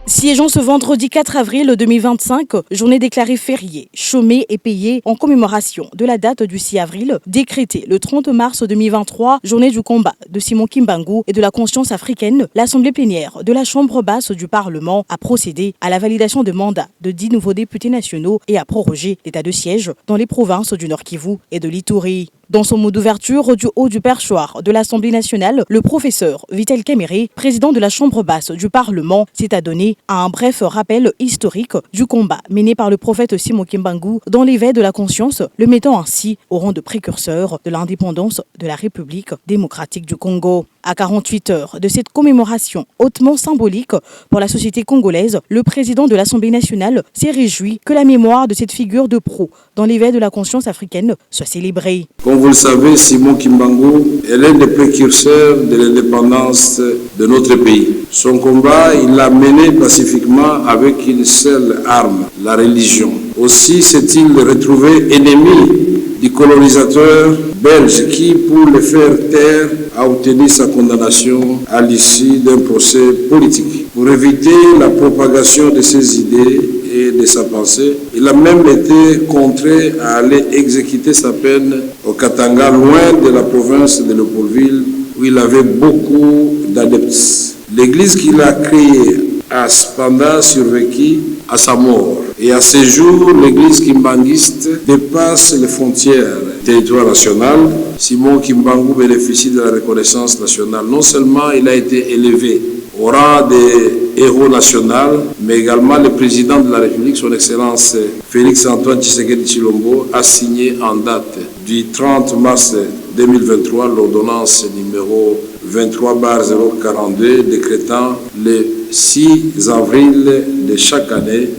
Siégeant ce vendredi 4 avril 2025, journée déclarée fériée, chômée et payée en commémoration de la date du 6 avril, décrétée le 30 mars 2023, journée du combat de Simon Kimbangu et de la conscience africaine, l'Assemblée plénière de la Chambre basse du Parlement a procédé à la validation de mandats de 10 nouveaux députés nationaux et a prorogé l'état de siège dans les provinces du Nord Kivu et de l'Ituri. Dans son mot d'ouverture du haut du perchoir de l'Assemblée nationale, le professeur Vital Kamerhe, président de la Chambre basse du Parlement, s'est adonné à un bref rappel historique du combat mené par le prophète Simon Kimbangu dans l'éveil de la conscience, le mettant ainsi au rang de précurseur de l'indépendance de la République démocratique du Congo. À 48 heures de cette commémoration hautement symbolique pour la société congolaise, le président de l'Assemblée nationale s'est réjoui que la mémoire de cette figure de proue dans l'éveil de la conscience africaine soit célébrée. Comme vous le savez, Simon Kimbangu est l'un des précurseurs de l'indépendance de notre pays. Son combat, il l'a mené pacifiquement avec une seule arme, la religion. Aussi s'est-il retrouvé ennemi du colonisateur belge qui, pour le faire taire, a obtenu sa condamnation à l'issue d'un procès politique. Pour éviter la propagation de ses idées et de sa pensée, il a même été contraint à aller exécuter sa peine au Katanga, loin de la province de Léopoldville, où il avait beaucoup d'adeptes. L'église qu'il a créée a cependant survécu à sa mort. Et à ce jour, l'église kimbanguiste dépasse les frontières du territoire national. Simon Kimbangu bénéficie de la reconnaissance nationale. Non seulement il a été élevé au rang de héros national, mais également le président de la République, son Excellence Félix-Antoine Tshisekedi Tshilombo, a signé en date du 30 mars 2023 l'ordonnance numéro 23/042 décrétant le 6 avril de chaque année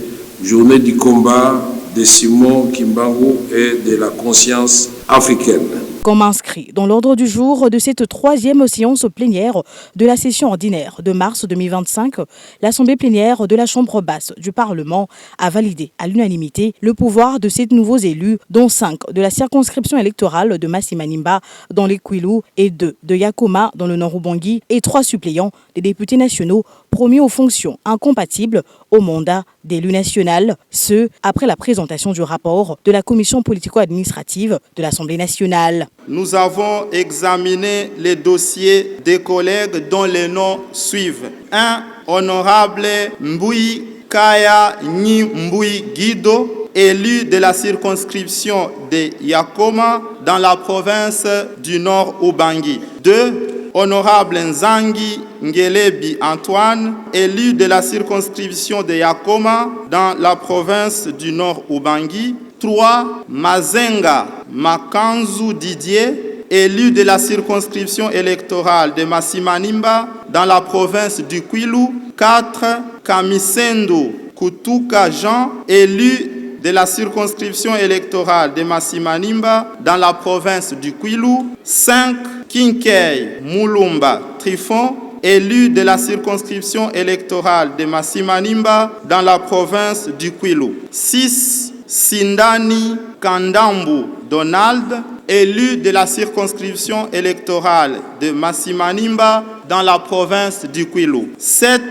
journée du combat de Simon Kimbangu et de la conscience africaine. Comme inscrit dans l'ordre du jour de cette troisième séance plénière de la session ordinaire de mars 2025, l'Assemblée plénière de la Chambre basse du Parlement a validé à l'unanimité le pouvoir de 7 nouveaux élus, dont 5 de la circonscription électorale de Massi-Manimba dans les Kwilu et 2 de Yakoma dans le Nord-Ubangi et 3 suppléants des députés nationaux promis aux fonctions incompatibles au mandat d'élu national, ce après la présentation du rapport de la commission politico-administrative de l'Assemblée nationale. Nous avons examiné les dossiers des collègues dont les noms suivent. 1. Honorable Mboui Kaya Nyi Mboui Guido, élu de la circonscription de Yakoma dans la province du Nord-Ubangi. 2. Honorable Nzangi Ngelebi Antoine, élu de la circonscription de Yakoma dans la province du Nord-Ubangi. 3. Mazenga Makanzu Didier, élu de la circonscription électorale de Massi-Manimba dans la province du Kwilu. 4. Kamisendo Kutuka Jean, élu de la circonscription électorale de Massi-Manimba dans la province du Kwilu. 5. Kinkei Mulumba Trifon, élu de la circonscription électorale de Massi-Manimba dans la province du Kwilu. 6. Sindani Kandambu Donald, élu de la circonscription électorale de Massi-Manimba dans la province du Kwilu. 7.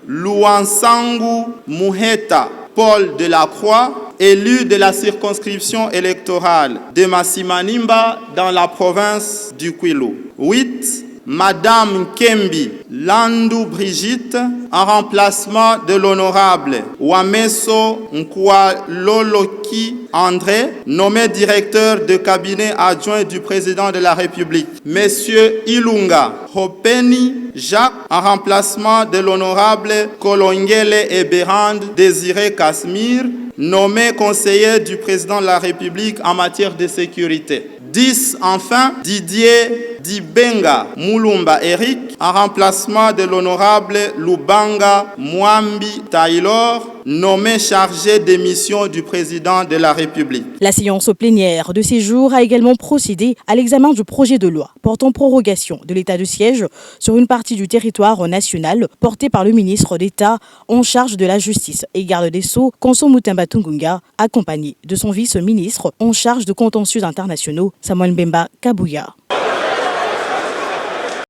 Luansangu Muheta Paul de la Croix, élu de la circonscription électorale de Massi-Manimba dans la province du Kwilu. 8. Madame Kembi Landu Brigitte, en remplacement de l'honorable Wameso Nkwaloloki André, nommé directeur de cabinet adjoint du président de la République. Monsieur Ilunga Hopeni Jacques, en remplacement de l'honorable Kolongele Eberand Désiré Kasmir, nommé conseiller du président de la République en matière de sécurité. 10. Enfin, Didier Dibenga Mulumba Eric, en remplacement de l'honorable Lubanga Mwambi Taylor, nommé chargé des missions du président de la République. La séance plénière de ces jours a également procédé à l'examen du projet de loi portant prorogation de l'état de siège sur une partie du territoire national porté par le ministre d'État en charge de la justice et garde des Sceaux, Konso Mutemba Tungunga, accompagné de son vice-ministre en charge de contentieux internationaux, Samuel Mbemba Kabouya.